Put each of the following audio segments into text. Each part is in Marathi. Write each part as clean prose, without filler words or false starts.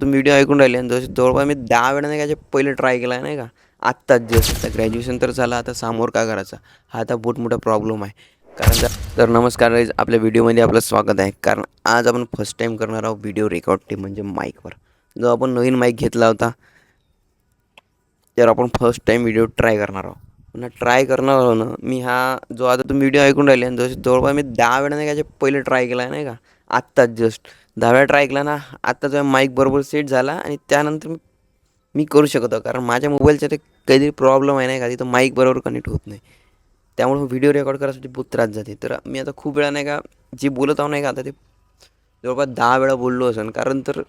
तुम्ही व्हिडिओ ऐकून राहिले आणि जवळपास मी 10 वेळा नाही का याच्या पहिले ट्राय केला आहे नाही का. आत्ताच जस्ट आता ग्रॅज्युएशन तर झालं, आता समोर काय करायचं हा आता बहुत मोठा प्रॉब्लेम आहे. कारण तर नमस्कार गाईज, आपल्या व्हिडिओमध्ये आपलं स्वागत आहे. कारण आज आपण फर्स्ट टाईम करणार आहोत व्हिडिओ रेकॉर्ड, ते म्हणजे माईकवर. जो आपण नवीन माईक घेतला होता तर आपण फर्स्ट टाईम व्हिडिओ ट्राय करणार आहोत. पुन्हा ट्राय करणार आहो ना मी, हा जो आता तुम्ही व्हिडिओ ऐकून राहिले आणि जवळपास मी 10 वेळा नाही का याच्या पहिले ट्राय केला आहे नाही का. आत्ताच जस्ट 10 वेळा ट्राय केला ना, आत्ता जो माईक बरोबर सेट झाला आणि त्यानंतर मी करू शकतो. कारण माझ्या मोबाईलचा ते काहीतरी प्रॉब्लेम आहे नाही का, तिथं माईक बरोबर कनेक्ट होत नाही. त्यामुळे व्हिडिओ रेकॉर्ड करायसाठी बहुत त्रास जाते. तर मी आता खूप वेळा नाही का जे बोलत आहो नाही का, आता ते जवळपास 10 वेळा बोललो असेल. कारण तर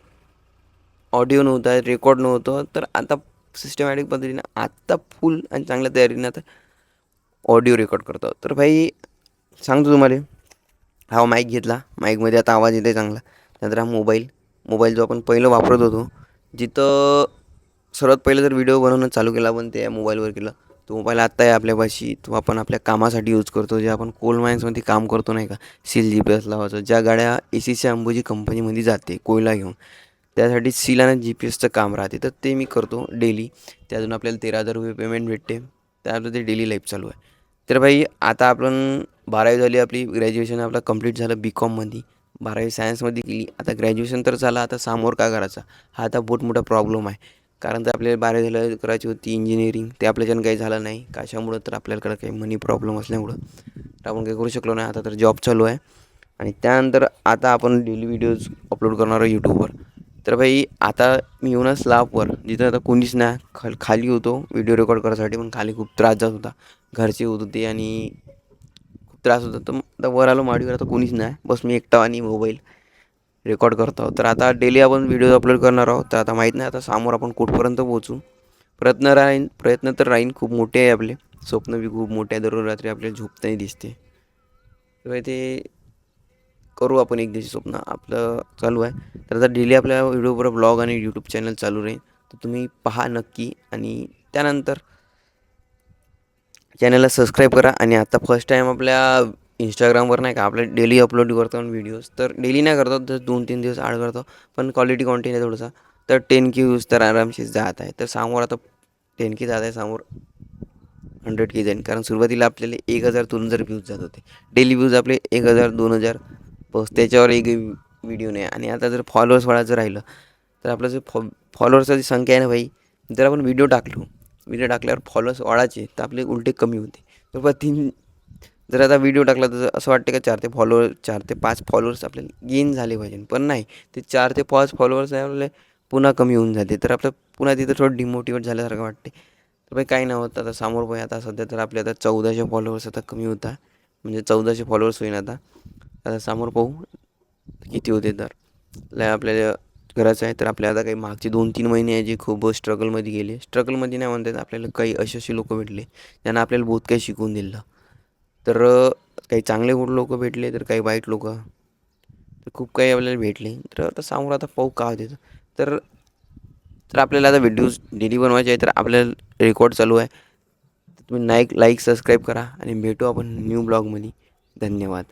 ऑडिओ नव्हता, रेकॉर्ड नव्हतं. तर आता सिस्टमॅटिक पद्धतीने आत्ता फुल आणि चांगल्या तयारीने आता ऑडिओ रेकॉर्ड करतो. तर भाई सांगतो तुम्हाला, हा माईक घेतला, माईकमध्ये आता आवाज येते चांगला. त्यानंतर हा मोबाईल जो आपण पहिलं वापरत होतो, जिथं सर्वात पहिलं जर व्हिडिओ बनवणं चालू केला आपण त्या मोबाईलवर केलं. तो मोबाईल आत्ता आहे आपल्यापाशी, तो आपण आपल्या कामासाठी यूज करतो. जे आपण कोल माइन्समध्ये काम करतो नाही का, सील GPS लावायचं. ज्या गाड्या ACC अंबुजी कंपनीमध्ये जाते कोयला घेऊन, त्यासाठी सील आणि GPS काम राहते. तर ते मी करतो डेली. त्यातून आपल्याला 13,000 रुपये पेमेंट भेटते. त्यातून ते डेली लाईफ चालू आहे. तर भाई आता आपण 12वी झाली आपली, ग्रॅज्युएशन आपलं कंप्लीट झालं BCOMमध्ये. 12वी सायन्समध्ये केली. आता ग्रॅज्युएशन तर झालं, आता समोर काय करायचं हा आता बहुत मोठा प्रॉब्लेम आहे. कारण तर आपल्याला 12वी झालं करायची होती इंजिनिअरिंग, ते आपल्याच्यानं काही झालं नाही. कशामुळं तर आपल्याकडे काही मनी प्रॉब्लेम असल्यामुळं तर आपण काही करू शकलो नाही. आता तर जॉब चालू आहे आणि त्यानंतर आता आपण डेली व्हिडिओज अपलोड करणार आहोत यूट्यूबवर. तर भाई आता मी येऊन स्लॅबवर, जिथं आता कोणीच नाही, खाली होतो व्हिडिओ रेकॉर्ड करायसाठी. पण खाली खूप त्रास जात होता, घरचे होत होते आणि खूप त्रास होता. तर आता वर आलो माडीवर, आता कोणीच नाही, बस मी एकटा आणि मोबाईल रेकॉर्ड करत आहोत. तर आता डेली आपण व्हिडिओ अपलोड करणार आहोत. तर आता माहीत नाही आता समोर आपण कुठपर्यंत पोहोचू. प्रयत्न तर राहीन, खूप मोठे आहे आपले स्वप्न बी खूप मोठे आहे. दररोज रात्री आपल्याला झोपताही दिसते. तर ते करू आपण एक दिवशी, स्वप्न आपलं चालू आहे. तर आता डेली आपल्या व्हिडिओवर ब्लॉग आणि यूट्यूब चॅनल चालू राहील. तर तुम्ही पहा नक्की आणि त्यानंतर चॅनलला सबस्क्राईब करा. आणि आता फर्स्ट टाईम आपल्या इंस्टाग्रामवर नाही का आपल्या डेली अपलोड करतो व्हिडिओज. तर डेली नाही करतो, तर 2-3 दिवस आड करतो, पण क्वालिटी कॉन्टेंट आहे थोडंसा. तर 10K व्ह्यूज तर आरामशीर जात आहे. तर समोर आता 10K जात आहे, समोर 100K जाईल. कारण सुरुवातीला आपल्याला 1,000-2,000 व्ह्यूज जात होते. डेली व्ह्यूज आपले 1,000-2,000 बस, त्याच्यावर एक व्हिडिओ नाही. आणि आता जर फॉलोअर्स वाढायचं राहिलं तर आपलं जे फॉलोअर्सची संख्या आहे ना भाई, जर आपण व्हिडिओ टाकल्यावर फॉलोअर्स वाढायचे तर आपले उलटे कमी होते. तर जर आता व्हिडिओ टाकला तर असं वाटते का 4 ते 5 फॉलोअर्स आपल्याला गेन झाले पाहिजे, पण नाही, ते 4 ते 5 फॉलोअर्स आपले पुन्हा कमी होऊन जाते. तर आपलं पुन्हा तिथं थोडं डिमोटिवेट झाल्यासारखं वाटते. तर भाई काही नाही होत. आता समोर भाई आता सध्या तर आपले आता 1400 फॉलोअर्स आता कमी होता, म्हणजे 1400 फॉलोअर्स होईन आता समोर पाहू किती होते. तर आपल्याला करायचं आहे. तर आपल्या आता काही मागचे 2-3 महिने आहे जे खूप स्ट्रगलमध्ये गेले. स्ट्रगलमध्ये नाही म्हणतात, आपल्याला काही असे लोक भेटले ज्यांना आपल्याला बहुत काही शिकवून दिलं. तर काही चांगले लोक भेटले, तर काही वाईट लोक, तर खूप काही आपल्याला भेटले. तर आता समोर आता पाहू का होते. तर तर आपल्याला आता व्हिडिओज डेली बनवायचे आहे. तर आपल्याला रेकॉर्ड चालू आहे. तुम्ही लाईक सबस्क्राईब करा आणि भेटू आपण न्यू ब्लॉगमध्ये. धन्यवाद.